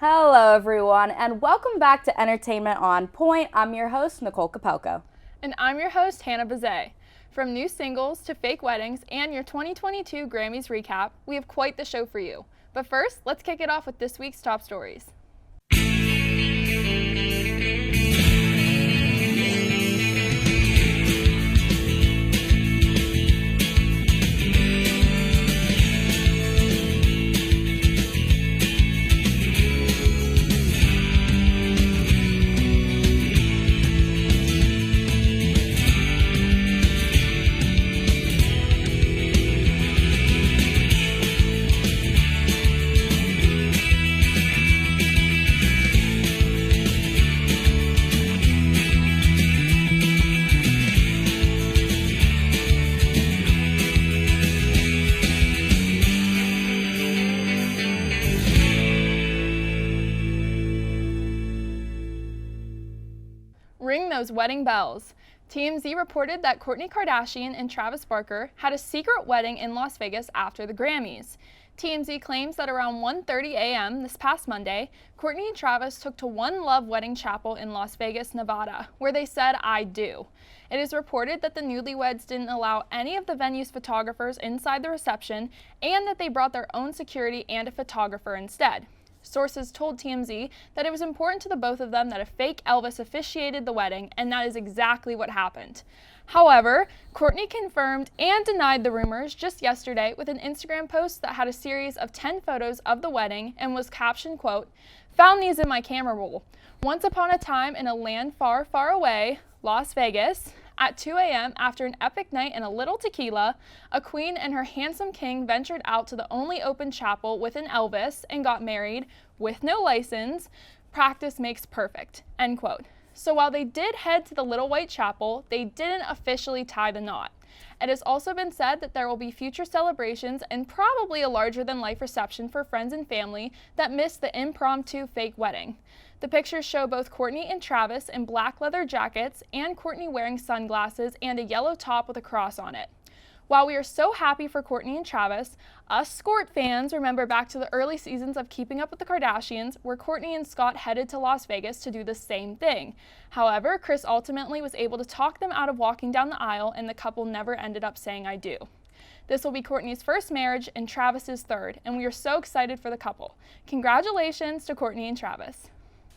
Hello, everyone, and welcome back to Entertainment on Point. I'm your host, Nicole Capelco. And I'm your host, Hannah Bazet. From new singles to fake weddings and your 2022 Grammys recap, we have quite the show for you. But first, let's kick it off with this week's top stories. Ring those wedding bells. TMZ reported that Kourtney Kardashian and Travis Barker had a secret wedding in Las Vegas after the Grammys. TMZ claims that around 1:30 a.m. this past Monday, Kourtney and Travis took to One Love Wedding Chapel in Las Vegas, Nevada, where they said, "I do." It is reported that the newlyweds didn't allow any of the venue's photographers inside the reception and that they brought their own security and a photographer instead. Sources told TMZ that it was important to the both of them that a fake Elvis officiated the wedding, and that is exactly what happened. However, Kourtney confirmed and denied the rumors just yesterday with an Instagram post that had a series of 10 photos of the wedding and was captioned, quote, "Found these in my camera roll. Once upon a time in a land far, far away, Las Vegas, at 2 a.m. after an epic night and a little tequila, a queen and her handsome king ventured out to the only open chapel with an Elvis and got married with no license. Practice makes perfect," end quote. So while they did head to the Little White Chapel, they didn't officially tie the knot. It has also been said that there will be future celebrations and probably a larger-than-life reception for friends and family that missed the impromptu fake wedding. The pictures show both Kourtney and Travis in black leather jackets and Kourtney wearing sunglasses and a yellow top with a cross on it. While we are so happy for Kourtney and Travis, us Skort fans remember back to the early seasons of Keeping Up with the Kardashians, where Kourtney and Scott headed to Las Vegas to do the same thing. However, Kris ultimately was able to talk them out of walking down the aisle, and the couple never ended up saying "I do." This will be Kourtney's first marriage and Travis's third, and we are so excited for the couple. Congratulations to Kourtney and Travis.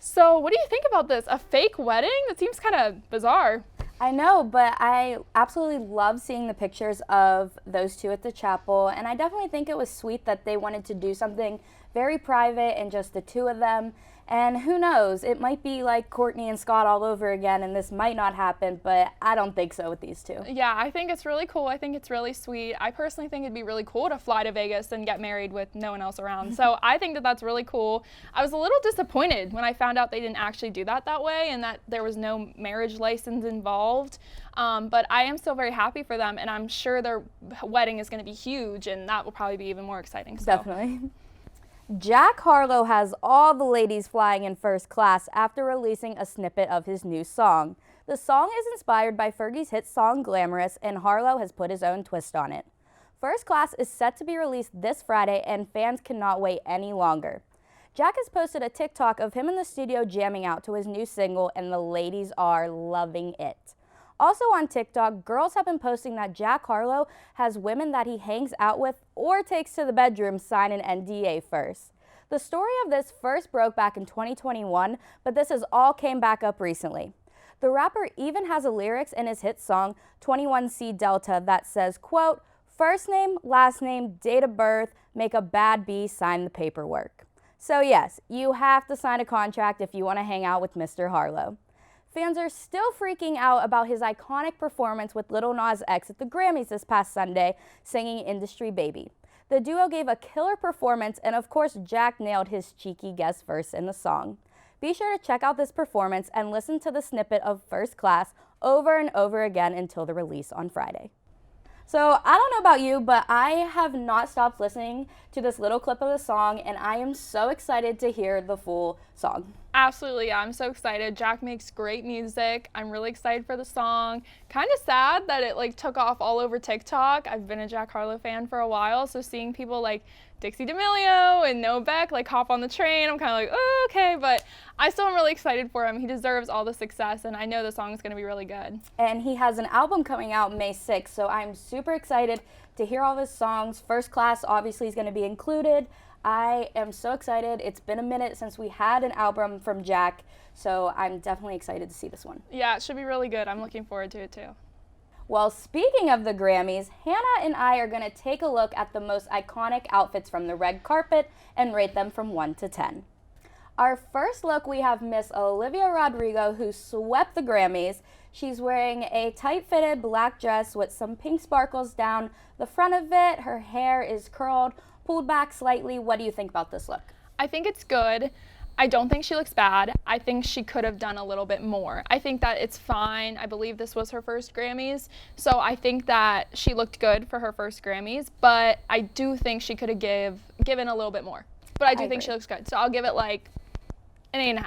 So what do you think about this? A fake wedding? That seems kind of bizarre. I know, but I absolutely love seeing the pictures of those two at the chapel, and I definitely think it was sweet that they wanted to do something very private and just the two of them. And who knows, it might be like Kourtney and Scott all over again, and this might not happen, but I don't think so with these two. Yeah, I think it's really cool. I think it's really sweet. I personally think it'd be really cool to fly to Vegas and get married with no one else around. So I think that that's really cool. I was a little disappointed when I found out they didn't actually do that way and that there was no marriage license involved. But I am still very happy for them, and I'm sure their wedding is going to be huge, and that will probably be even more exciting. So. Definitely. Jack Harlow has all the ladies flying in first class after releasing a snippet of his new song. The song is inspired by Fergie's hit song Glamorous, and Harlow has put his own twist on it. First Class is set to be released this Friday, and fans cannot wait any longer. Jack has posted a TikTok of him in the studio jamming out to his new single, and the ladies are loving it. Also on TikTok, girls have been posting that Jack Harlow has women that he hangs out with or takes to the bedroom sign an NDA first. The story of this first broke back in 2021, but this has all came back up recently. The rapper even has a lyrics in his hit song 21C Delta that says, quote, "First name, last name, date of birth, make a bad B sign the paperwork." So yes, you have to sign a contract if you want to hang out with Mr. Harlow. Fans are still freaking out about his iconic performance with Lil Nas X at the Grammys this past Sunday, singing Industry Baby. The duo gave a killer performance, and of course, Jack nailed his cheeky guest verse in the song. Be sure to check out this performance and listen to the snippet of First Class over and over again until the release on Friday. So I don't know about you, but I have not stopped listening to this little clip of the song, and I am so excited to hear the full song. Absolutely, yeah. I'm so excited. Jack makes great music. I'm really excited for the song. Kind of sad that it like took off all over TikTok. I've been a Jack Harlow fan for a while, so seeing people like Dixie D'Amelio and Noah Beck like hop on the train, I'm kind of like, oh, okay, but I still am really excited for him. He deserves all the success, and I know the song is going to be really good. And he has an album coming out May 6th, so I'm super excited to hear all of his songs. First Class obviously is going to be included. I am so excited. It's been a minute since we had an album from Jack, so I'm definitely excited to see this one. Yeah, it should be really good. I'm looking forward to it too. Well, speaking of the Grammys, Hannah and I are going to take a look at the most iconic outfits from the red carpet and rate them from 1 to 10. Our first look, we have Miss Olivia Rodrigo, who swept the Grammys. She's wearing a tight-fitted black dress with some pink sparkles down the front of it. Her hair is curled, pulled back slightly. What do you think about this look? I think it's good. I don't think she looks bad. I think she could have done a little bit more. I think that it's fine. I believe this was her first Grammys, so I think that she looked good for her first Grammys, but I do think she could have given a little bit more. But I do think she looks good, so I'll give it like an 8.5.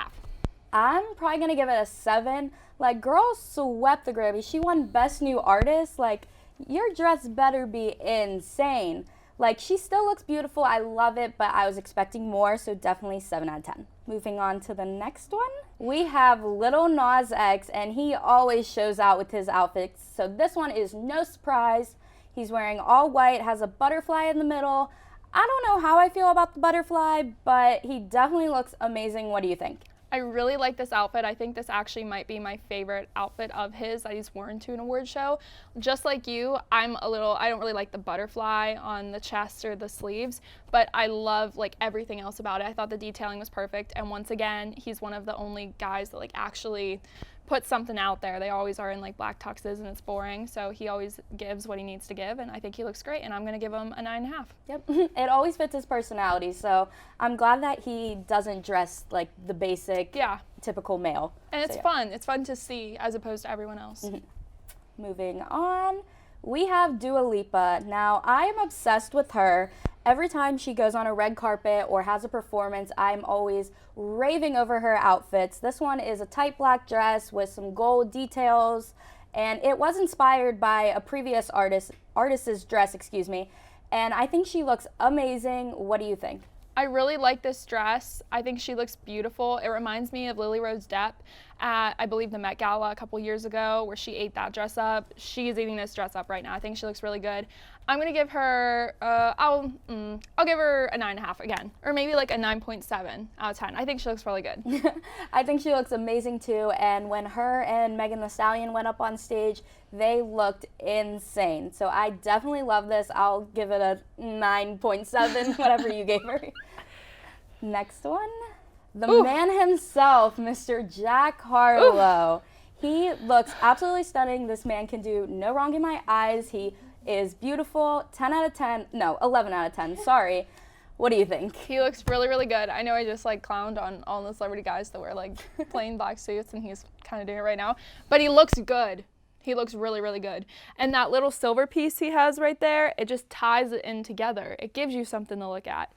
I'm probably going to give it a 7. Like, girl swept the Grammys. She won Best New Artist. Like, your dress better be insane. Like, she still looks beautiful. I love it, but I was expecting more, so definitely 7 out of 10. Moving on to the next one. We have Lil Nas X, and he always shows out with his outfits. So this one is no surprise. He's wearing all white, has a butterfly in the middle. I don't know how I feel about the butterfly, but he definitely looks amazing. What do you think? I really like this outfit. I think this actually might be my favorite outfit of his that he's worn to an award show. Just like you, I don't really like the butterfly on the chest or the sleeves, but I love like everything else about it. I thought the detailing was perfect, and once again, he's one of the only guys that like actually put something out there. They always are in like black tuxes and it's boring, so he always gives what he needs to give, and I think he looks great, and I'm gonna give him a 9.5. Yep, it always fits his personality, so I'm glad that he doesn't dress like the basic, typical male. And it's fun. It's fun to see as opposed to everyone else. Moving on, we have Dua Lipa. Now, I am obsessed with her. Every time she goes on a red carpet or has a performance, I'm always raving over her outfits. This one is a tight black dress with some gold details, and it was inspired by a previous artist's dress, and I think she looks amazing. What do you think? I really like this dress. I think she looks beautiful. It reminds me of Lily Rose Depp at, I believe, the Met Gala a couple years ago, where she ate that dress up. She's eating this dress up right now. I think she looks really good. I'm gonna give her, I'll give her a 9.5 again, or maybe like a 9.7 out of 10. I think she looks really good. I think she looks amazing too, and when her and Megan Thee Stallion went up on stage, they looked insane. So I definitely love this. I'll give it a 9.7, whatever you gave her. Next one, the man himself, Mr. Jack Harlow. He looks absolutely stunning. This man can do no wrong in my eyes. He is beautiful. 11 out of 10, sorry. What do you think? He looks really, really good. I know I just like clowned on all the celebrity guys that wear like plain black suits, and he's kind of doing it right now, but he looks good. He looks really, really good. And that little silver piece he has right there, it just ties it in together. It gives you something to look at.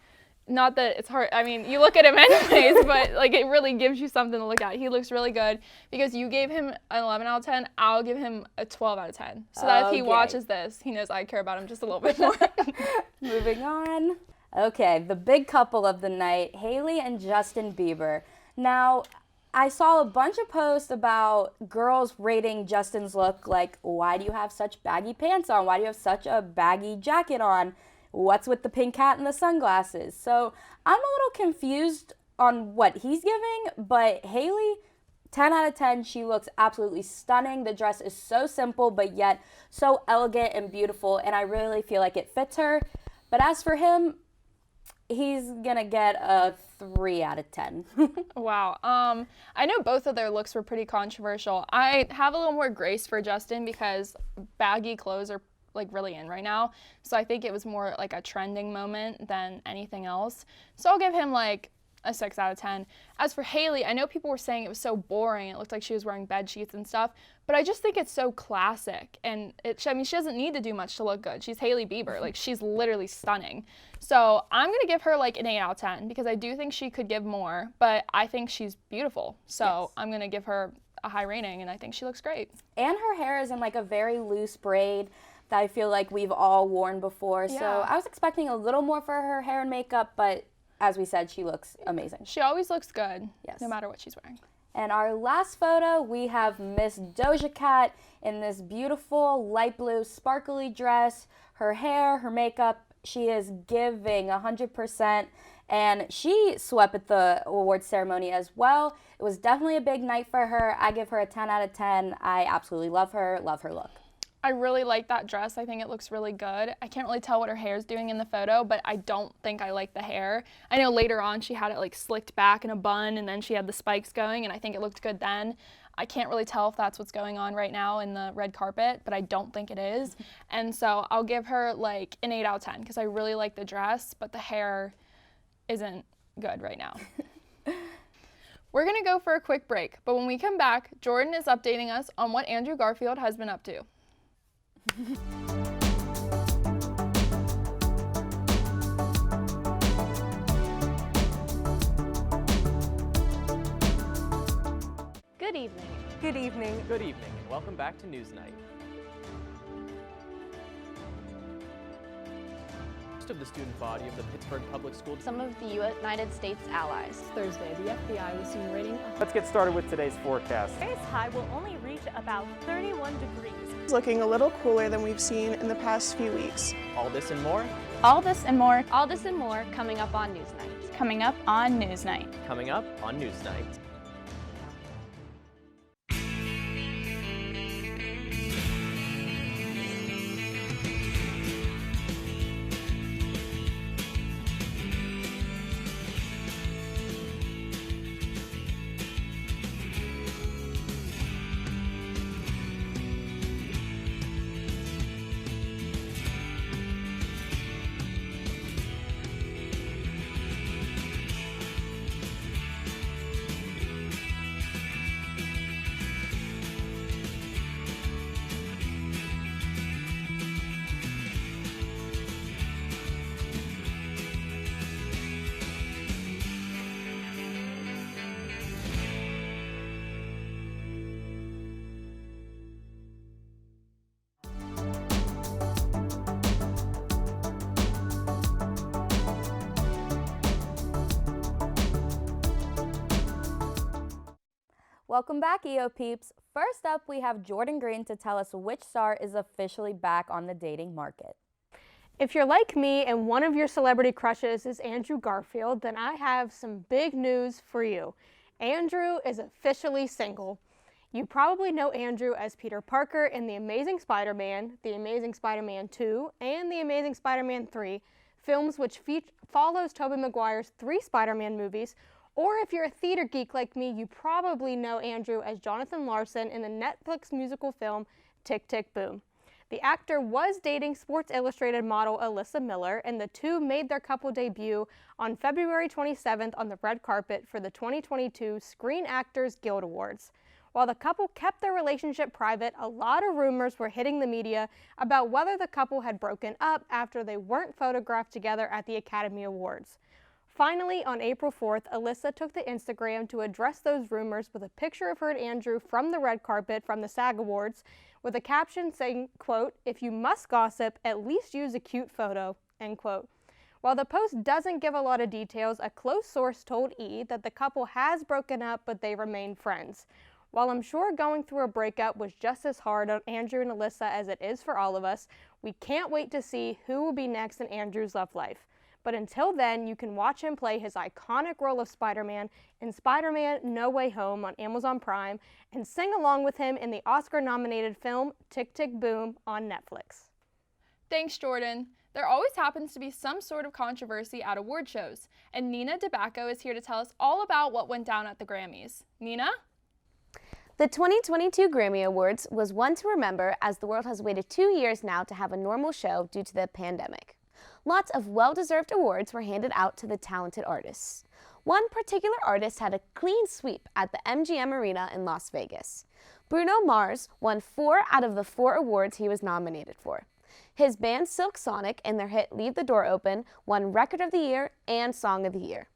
Not that it's hard, I mean, you look at him anyways, but like it really gives you something to look at. He looks really good. Because you gave him an 11 out of 10, I'll give him a 12 out of 10. So that if he watches this, he knows I care about him just a little bit more. Moving on. Okay, the big couple of the night, Hailey and Justin Bieber. Now, I saw a bunch of posts about girls rating Justin's look, like, why do you have such baggy pants on? Why do you have such a baggy jacket on? What's with the pink hat and the sunglasses? So I'm a little confused on what he's giving, but Hailey, 10 out of 10, she looks absolutely stunning. The dress is so simple, but yet so elegant and beautiful, and I really feel like it fits her. But as for him, he's gonna get a 3 out of 10. Wow. I know both of their looks were pretty controversial. I have a little more grace for Justin because baggy clothes are like really in right now. So I think it was more like a trending moment than anything else. So I'll give him like a 6 out of 10. As for Hailey, I know people were saying it was so boring. It looked like she was wearing bed sheets and stuff, but I just think it's so classic. And I mean, she doesn't need to do much to look good. She's Hailey Bieber. Like, she's literally stunning. So I'm going to give her like an 8 out of 10 because I do think she could give more, but I think she's beautiful. So yes. I'm going to give her a high rating, and I think she looks great. And her hair is in like a very loose braid that I feel like we've all worn before. Yeah. So I was expecting a little more for her hair and makeup, but as we said, she looks amazing. She always looks good, yes, no matter what she's wearing. And our last photo, we have Miss Doja Cat in this beautiful light blue sparkly dress. Her hair, her makeup, she is giving 100%. And she swept at the awards ceremony as well. It was definitely a big night for her. I give her a 10 out of 10. I absolutely love her look. I really like that dress. I think it looks really good. I can't really tell what her hair is doing in the photo, but I don't think I like the hair. I know later on she had it like slicked back in a bun, and then she had the spikes going, and I think it looked good then. I can't really tell if that's what's going on right now in the red carpet, but I don't think it is. And so I'll give her like an 8 out of 10 because I really like the dress, but the hair isn't good right now. We're gonna go for a quick break, but when we come back, Jordan is updating us on what Andrew Garfield has been up to. Good evening. Good evening. Good evening, and welcome back to Newsnight. Most of the student body of the Pittsburgh Public School. Some of the United States allies. Thursday, the FBI was seen rating. Let's get started with today's forecast. Today's high will only reach about 31 degrees. It's looking a little cooler than we've seen in the past few weeks. All this and more? All this and more. All this and more coming up on Newsnight. Coming up on Newsnight. Coming up on Newsnight. Welcome back, EO peeps. First up, we have Jordan Green to tell us which star is officially back on the dating market. If you're like me and one of your celebrity crushes is Andrew Garfield, then I have some big news for you. Andrew is officially single. You probably know Andrew as Peter Parker in The Amazing Spider-Man, The Amazing Spider-Man 2, and The Amazing Spider-Man 3, films which follows Tobey Maguire's 3 Spider-Man movies. Or if you're a theater geek like me, you probably know Andrew as Jonathan Larson in the Netflix musical film Tick, Tick, Boom. The actor was dating Sports Illustrated model Alyssa Miller, and the two made their couple debut on February 27th on the red carpet for the 2022 Screen Actors Guild Awards. While the couple kept their relationship private, a lot of rumors were hitting the media about whether the couple had broken up after they weren't photographed together at the Academy Awards. Finally, on April 4th, Alyssa took to Instagram to address those rumors with a picture of her and Andrew from the red carpet from the SAG Awards with a caption saying, quote, "If you must gossip, at least use a cute photo," end quote. While the post doesn't give a lot of details, a close source told E! That the couple has broken up, but they remain friends. While I'm sure going through a breakup was just as hard on Andrew and Alyssa as it is for all of us, we can't wait to see who will be next in Andrew's love life. But until then, you can watch him play his iconic role of Spider-Man in Spider-Man No Way Home on Amazon Prime and sing along with him in the Oscar-nominated film Tick, Tick, Boom on Netflix. Thanks, Jordan. There always happens to be some sort of controversy at award shows, and Nina DeBacco is here to tell us all about what went down at the Grammys. Nina? The 2022 Grammy Awards was one to remember as the world has waited 2 years now to have a normal show due to the pandemic. Lots of well-deserved awards were handed out to the talented artists. One particular artist had a clean sweep at the MGM Arena in Las Vegas. Bruno Mars won 4 out of the 4 awards he was nominated for. His band Silk Sonic and their hit Leave the Door Open won Record of the Year and Song of the Year.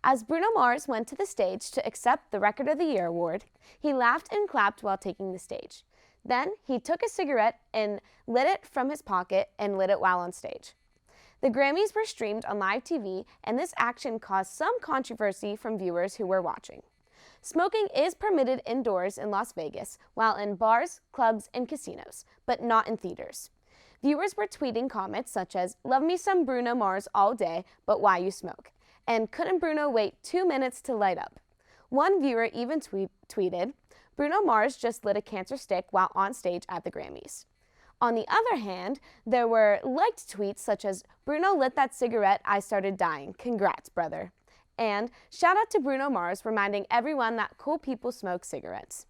As Bruno Mars went to the stage to accept the Record of the Year award, he laughed and clapped while taking the stage. Then he took a cigarette and lit it from his pocket and lit it while on stage. The Grammys were streamed on live TV, and this action caused some controversy from viewers who were watching. Smoking is permitted indoors in Las Vegas, while in bars, clubs, and casinos, but not in theaters. Viewers were tweeting comments such as, "Love me some Bruno Mars all day, but why you smoke?" and "Couldn't Bruno wait 2 minutes to light up?" One viewer even tweeted, "Bruno Mars just lit a cancer stick while on stage at the Grammys." On the other hand, there were liked tweets such as, "Bruno lit that cigarette, I started dying. Congrats, brother." And "Shout out to Bruno Mars, reminding everyone that cool people smoke cigarettes."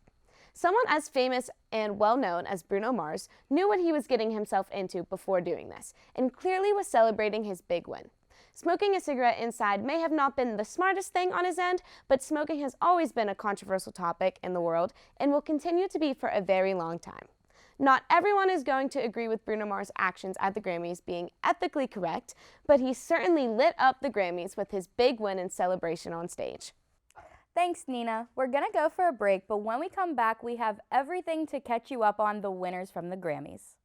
Someone as famous and well-known as Bruno Mars knew what he was getting himself into before doing this, and clearly was celebrating his big win. Smoking a cigarette inside may have not been the smartest thing on his end, but smoking has always been a controversial topic in the world and will continue to be for a very long time. Not everyone is going to agree with Bruno Mars' actions at the Grammys being ethically correct, but he certainly lit up the Grammys with his big win and celebration on stage. Thanks, Nina. We're going to go for a break, but when we come back, we have everything to catch you up on the winners from the Grammys.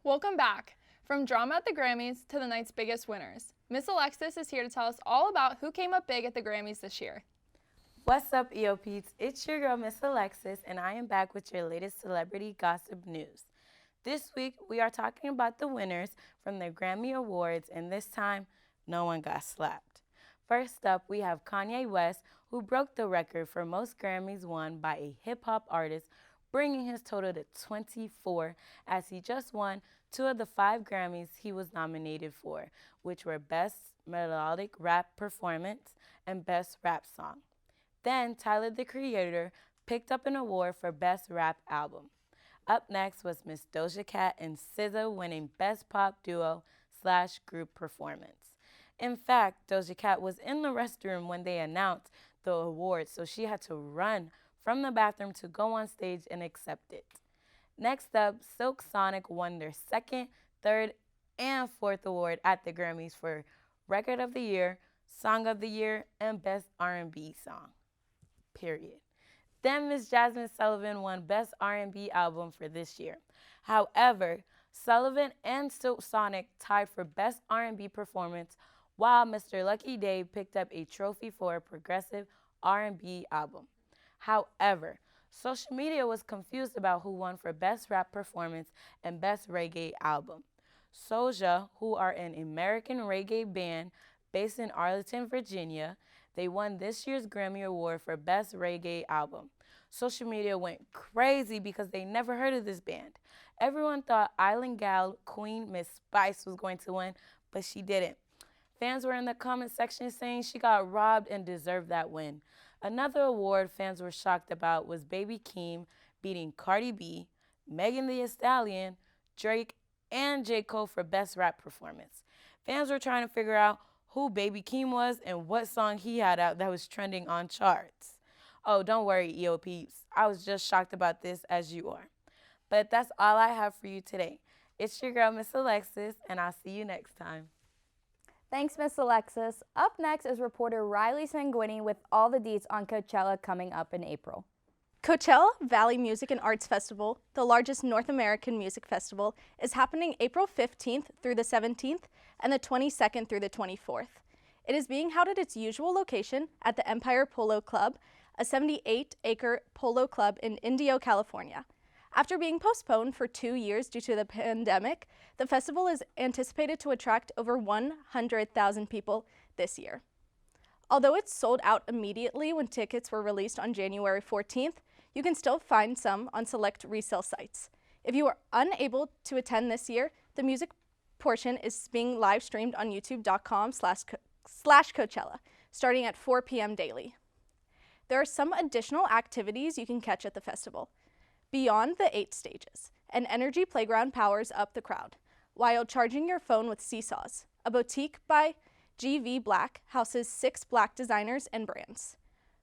Welcome back. From drama at the Grammys to the night's biggest winners, Miss Alexis is here to tell us all about who came up big at the Grammys this year. What's up, EOPs? It's your girl, Miss Alexis, and I am back with your latest celebrity gossip news. This week, we are talking about the winners from the Grammy Awards, and this time, no one got slapped. First up, we have Kanye West, who broke the record for most Grammys won by a hip-hop artist, bringing his total to 24, as he just won 2 of the 5 Grammys he was nominated for, which were Best Melodic Rap Performance and Best Rap Song. Then, Tyler, the Creator, picked up an award for Best Rap Album. Up next was Miss Doja Cat and SZA winning Best Pop Duo/Group Performance. In fact, Doja Cat was in the restroom when they announced the award, so she had to run from the bathroom to go on stage and accept it. Next up, Silk Sonic won their 2nd, 3rd, and 4th award at the Grammys for Record of the Year, Song of the Year, and Best R&B Song. Period. Then Miss Jasmine Sullivan won Best R&B Album for this year. However, Sullivan and Silk Sonic tied for Best R&B Performance, while Mr. Lucky Dave picked up a trophy for a Progressive R&B Album. However, social media was confused about who won for Best Rap Performance and Best Reggae Album. Soulja, who are an American reggae band based in Arlington, Virginia, they won this year's Grammy Award for Best Reggae Album. Social media went crazy because they never heard of this band. Everyone thought Island Gal Queen Miss Spice was going to win, but she didn't. Fans were in the comment section saying she got robbed and deserved that win. Another award fans were shocked about was Baby Keem beating Cardi B, Megan Thee Stallion, Drake, and J. Cole for Best Rap Performance. Fans were trying to figure out who Baby Keem was and what song he had out that was trending on charts. Oh, don't worry, EO peeps. I was just shocked about this as you are. But that's all I have for you today. It's your girl, Miss Alexis, and I'll see you next time. Thanks, Miss Alexis. Up next is reporter Riley Sanguini with all the deets on Coachella coming up in April. Coachella Valley Music and Arts Festival, the largest North American music festival, is happening April 15th through the 17th and the 22nd through the 24th. It is being held at its usual location at the Empire Polo Club, a 78-acre polo club in Indio, California. After being postponed for 2 years due to the pandemic, the festival is anticipated to attract over 100,000 people this year. Although it's sold out immediately when tickets were released on January 14th, you can still find some on select resale sites. If you are unable to attend this year, the music portion is being live streamed on youtube.com/Coachella, starting at 4 p.m. daily. There are some additional activities you can catch at the festival. Beyond the 8 stages, an energy playground powers up the crowd, while charging your phone with seesaws. A boutique by GV Black houses 6 black designers and brands.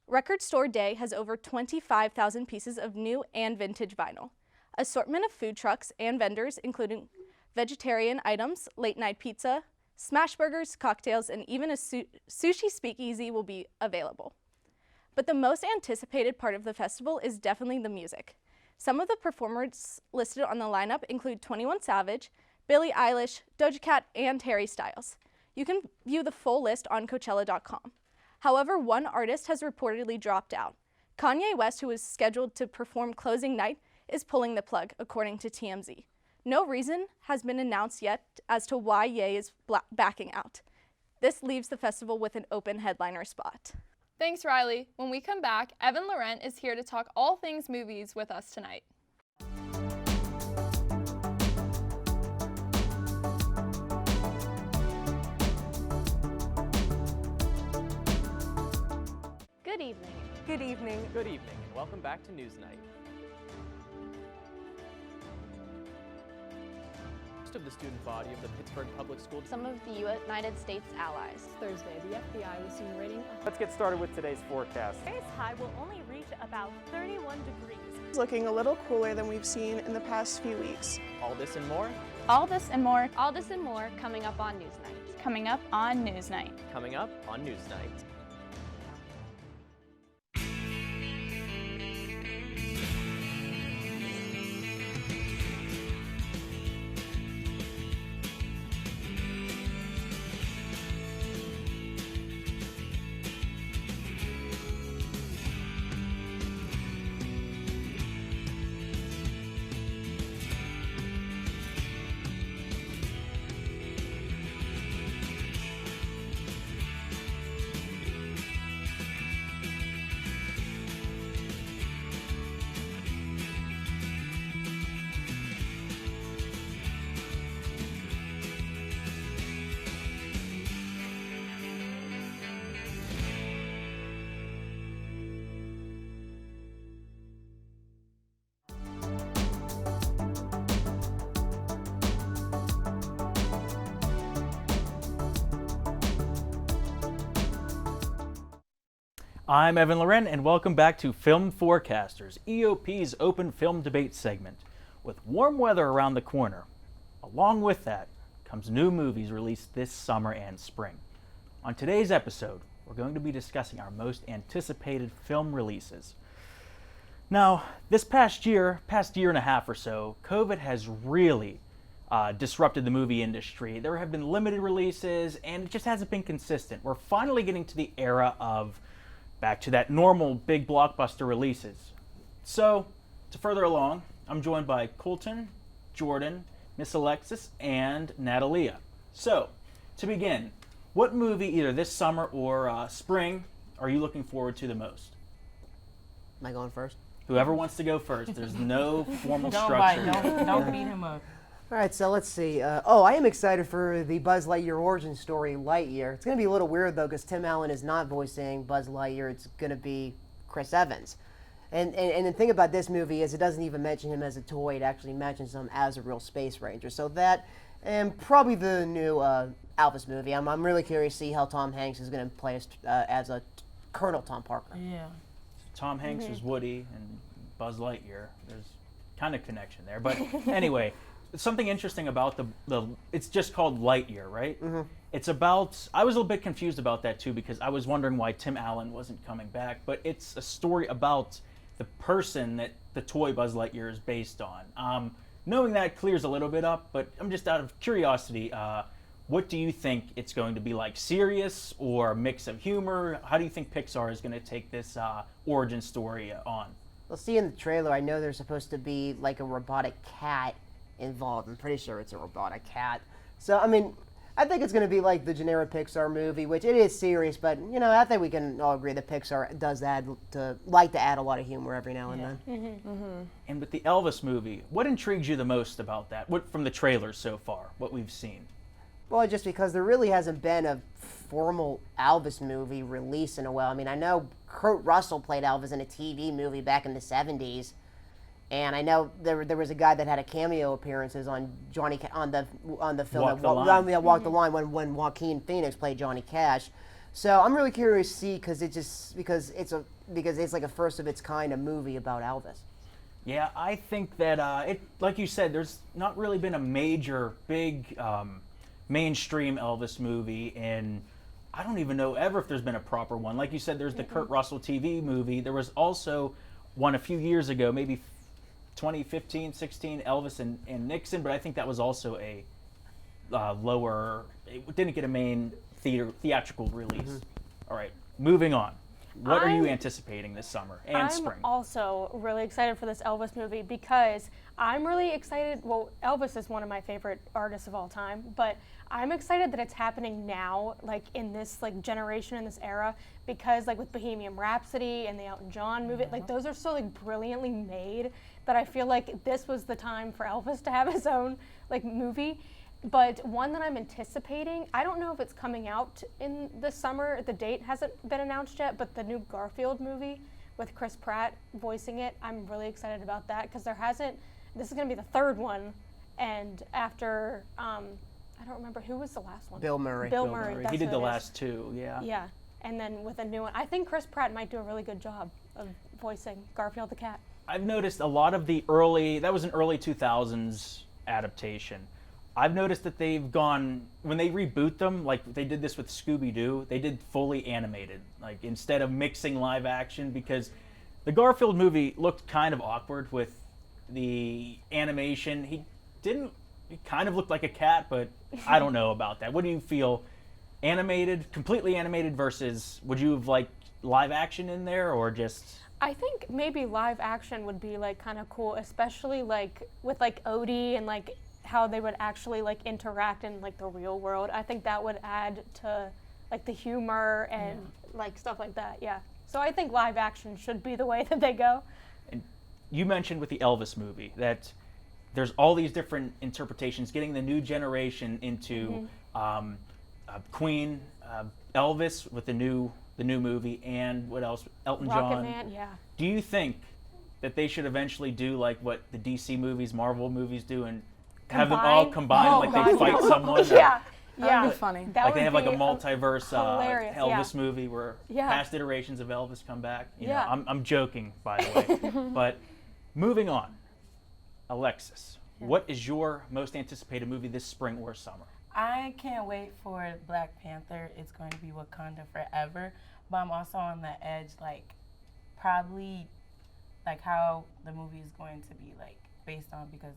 Record Store Day has over 25,000 pieces of new and vintage vinyl. Assortment of food trucks and vendors, including vegetarian items, late-night pizza, smash burgers, cocktails, and even a sushi speakeasy will be available. But the most anticipated part of the festival is definitely the music. Some of the performers listed on the lineup include 21 Savage, Billie Eilish, Doja Cat, and Harry Styles. You can view the full list on Coachella.com. However, one artist has reportedly dropped out. Kanye West, who was scheduled to perform closing night, is pulling the plug, according to TMZ. No reason has been announced yet as to why Ye is backing out. This leaves the festival with an open headliner spot. Thanks, Riley. When we come back, Evan Laurent is here to talk all things movies with us tonight. Good evening. Good evening. Good evening, and welcome back to Newsnight. Most of the student body of the Pittsburgh Public School. Some of the United States allies. Thursday, the FBI was seen raiding. Let's get started with today's forecast. Today's high will only reach about 31 degrees. It's looking a little cooler than we've seen in the past few weeks. All this and more All this and more All this and more coming up on Newsnight. coming up on Newsnight. coming up on Newsnight. I'm Evan Laurent, and welcome back to Film Forecasters, EOP's open film debate segment. With warm weather around the corner, along with that comes new movies released this summer and spring. On today's episode, we're going to be discussing our most anticipated film releases. Now, this past year and a half or so, COVID has really disrupted the movie industry. There have been limited releases, and it just hasn't been consistent. We're finally getting to the era of back to that normal big blockbuster releases. So, to further along, I'm joined by Colton, Jordan, Miss Alexis, and Natalia. So, to begin, what movie either this summer or spring are you looking forward to the most? Am I going first? Whoever wants to go first. There's no formal Don't structure. bite. Don't beat him up. All right, so let's see. I am excited for the Buzz Lightyear origin story, Lightyear. It's going to be a little weird, though, because Tim Allen is not voicing Buzz Lightyear. It's going to be Chris Evans. And the thing about this movie is it doesn't even mention him as a toy. It actually mentions him as a real space ranger. So that, and probably the new Elvis movie. I'm really curious to see how Tom Hanks is going to play as a Colonel Tom Parker. Yeah. Tom Hanks was Woody and Buzz Lightyear. There's kind of connection there. But anyway, something interesting about the it's just called Lightyear, right? Mm-hmm. It's about, I was a little bit confused about that too because I was wondering why Tim Allen wasn't coming back. But it's a story about the person that the toy Buzz Lightyear is based on. Knowing that clears a little bit up, but I'm just out of curiosity, what do you think it's going to be like? Serious or a mix of humor? How do you think Pixar is going to take this origin story on? Well, see in the trailer, I know there's supposed to be like a robotic cat involved. I'm pretty sure it's a robotic cat. So, I mean, I think it's going to be like the generic Pixar movie, which it is serious, but, you know, I think we can all agree that Pixar does add to add a lot of humor every now and then. And with the Elvis movie, what intrigues you the most about that? What from the trailers so far, what we've seen? Well, just because there really hasn't been a formal Elvis movie release in a while. I mean, I know Kurt Russell played Elvis in a TV movie back in the 70s. And I know there was a guy that had a cameo appearances on on the film Walk the Line. Walk the Line when Joaquin Phoenix played Johnny Cash. So I'm really curious to see because it's like a first of its kind of movie about Elvis. Yeah, I think that it, like you said, there's not really been a major big mainstream Elvis movie in, I don't even know ever if there's been a proper one. Like you said, there's the Kurt Russell TV movie. There was also one a few years ago, maybe 2015, 16, Elvis and Nixon, but I think that was also a lower, it didn't get a main theatrical release. All right, moving on. What are you anticipating this summer and spring? I'm also really excited for this Elvis movie because I'm really excited. Well, Elvis is one of my favorite artists of all time, but I'm excited that it's happening now, like in this like generation, in this era, because like with Bohemian Rhapsody and the Elton John movie, like those are so like brilliantly made that I feel like this was the time for Elvis to have his own like movie. But one that I'm anticipating, I don't know if it's coming out in the summer. The date hasn't been announced yet, but the new Garfield movie with Chris Pratt voicing it, I'm really excited about that because this is going to be the third one. And after, I don't remember, who was the last one? Bill Murray. Bill Murray. He did the last two, yeah. Yeah, and then with a new one. I think Chris Pratt might do a really good job of voicing Garfield the cat. I've noticed a lot of the early, that was an early 2000s adaptation. I've noticed that they've gone, when they reboot them, like they did this with Scooby-Doo, they did fully animated, like instead of mixing live action, because the Garfield movie looked kind of awkward with the animation. He kind of looked like a cat, but I don't know about that. What do you feel? Animated, completely animated versus, would you have liked live action in there or just? I think maybe live action would be like kind of cool, especially like with like Odie and like how they would actually like interact in like the real world. I think that would add to like the humor and like stuff like that. Yeah. So I think live action should be the way that they go. And you mentioned with the Elvis movie that there's all these different interpretations, getting the new generation into Queen, Elvis with the new movie, and what else? Elton Rocket John. Man, yeah. Do you think that they should eventually do like what the DC movies, Marvel movies do, and have them all combined, like they fight someone? Yeah, that would be funny. Like they have like a multiverse Elvis movie where past iterations of Elvis come back. You know, I'm joking, by the way. But moving on, Alexis, what is your most anticipated movie this spring or summer? I can't wait for Black Panther. It's going to be Wakanda forever. But I'm also on the edge, like probably like how the movie is going to be like based on, because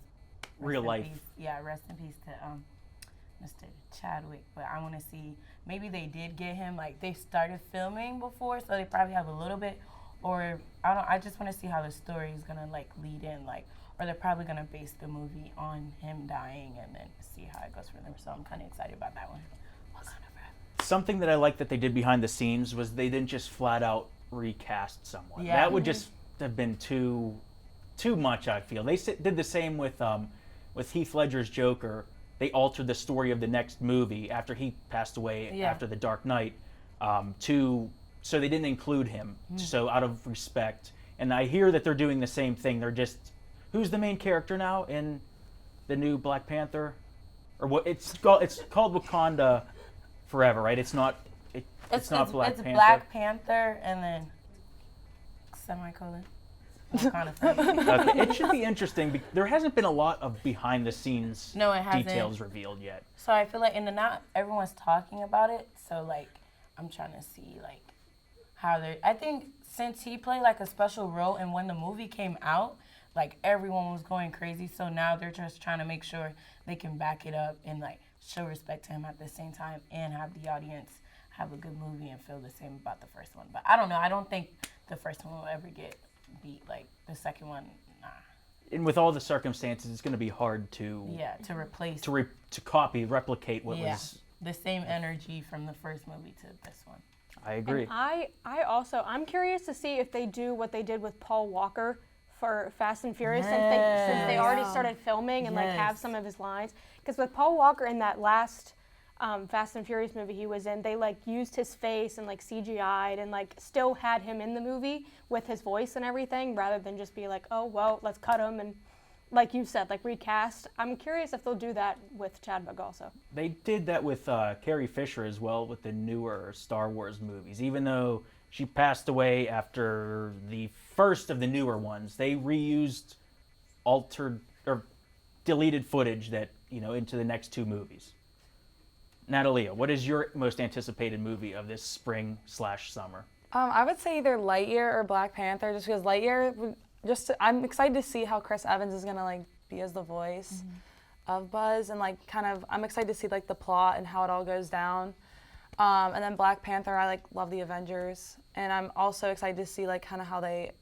real life. Rest in peace to Mr. Chadwick. But I want to see, maybe they did get him, like they started filming before, so they probably have a little bit, or I just want to see how the story is gonna like lead in, like, or they're probably gonna base the movie on him dying and then see how it goes for them. So I'm kind of excited about that one. Something that I like that they did behind the scenes was they didn't just flat out recast someone. Yeah. That would just have been too much. I feel they did the same with Heath Ledger's Joker. They altered the story of the next movie after he passed away after The Dark Knight, so they didn't include him. So out of respect, and I hear that they're doing the same thing. They're just, who's the main character now in the new Black Panther, or what? It's called Wakanda Forever, right? It's not Black Panther. It's Black Panther and then semicolon. Okay. It should be interesting. There hasn't been a lot of behind the scenes details revealed yet. So I feel like, and not everyone's talking about it. So like, I'm trying to see like how they're. I think since he played like a special role, and when the movie came out, like everyone was going crazy. So now they're just trying to make sure they can back it up and like show respect to him at the same time, and have the audience have a good movie and feel the same about the first one. But I don't know. I don't think the first one will ever get beat like the second one. Nah. And with all the circumstances, it's going to be hard to replace to replicate what was the same energy from the first movie to this one. I agree. And I'm curious to see if they do what they did with Paul Walker for Fast and Furious, since they already started filming and like have some of his lines. Because with Paul Walker in that last Fast and Furious movie he was in, they like used his face and like CGI'd and like still had him in the movie with his voice and everything, rather than just be like, oh well, let's cut him and, like you said, like recast. I'm curious if they'll do that with Chadwick also. They did that with Carrie Fisher as well with the newer Star Wars movies. Even though she passed away after the first of the newer ones, they reused altered or deleted footage that, into the next two movies. Natalia, what is your most anticipated movie of this spring/summer? I would say either Lightyear or Black Panther, just because Lightyear, I'm excited to see how Chris Evans is gonna like be as the voice of Buzz, and like I'm excited to see like the plot and how it all goes down. And then Black Panther, I like love the Avengers, and I'm also excited to see like kind of how they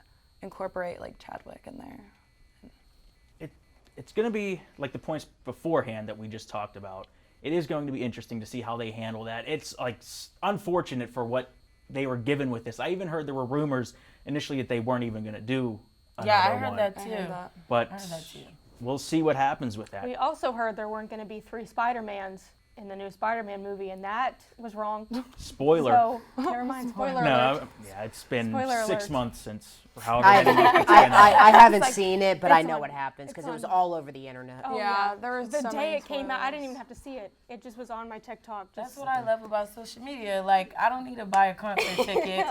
incorporate like Chadwick in there. It's gonna be like the points beforehand that we just talked about. It is going to be interesting to see how they handle that. It's like unfortunate for what they were given with this. I even heard there were rumors initially that they weren't even going to do another one. Yeah, I heard that too. But we'll see what happens with that. We also heard there weren't going to be 3 Spider-Mans in the new Spider-Man movie, and that was wrong. Spoiler. So, never mind, spoiler alert. Yeah, it's been Spoiler 6 alert. months since however many months it's been. I haven't seen it, but I know what happens because it was all over the internet. Oh, yeah, there was the so day many it came out, I didn't spoilers. even have to see it. It just was on my TikTok. That's what I love about social media. Like, I don't need to buy a concert ticket.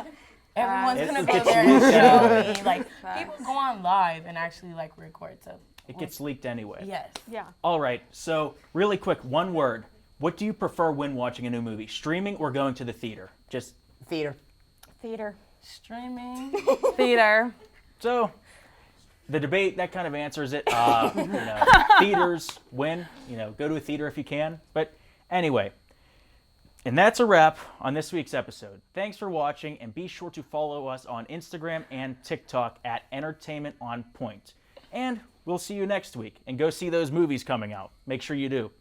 Everyone's gonna go there and show me. Like, people go on live and actually like record. So it gets leaked anyway. Yes. Yeah. All right. So really quick, one word. What do you prefer when watching a new movie? Streaming or going to the theater? Just theater. Theater. Streaming. Theater. So the debate, that kind of answers it. Theaters win. Go to a theater if you can. But anyway, and that's a wrap on this week's episode. Thanks for watching, and be sure to follow us on Instagram and TikTok at Entertainment on Point. And we'll see you next week. And go see those movies coming out. Make sure you do.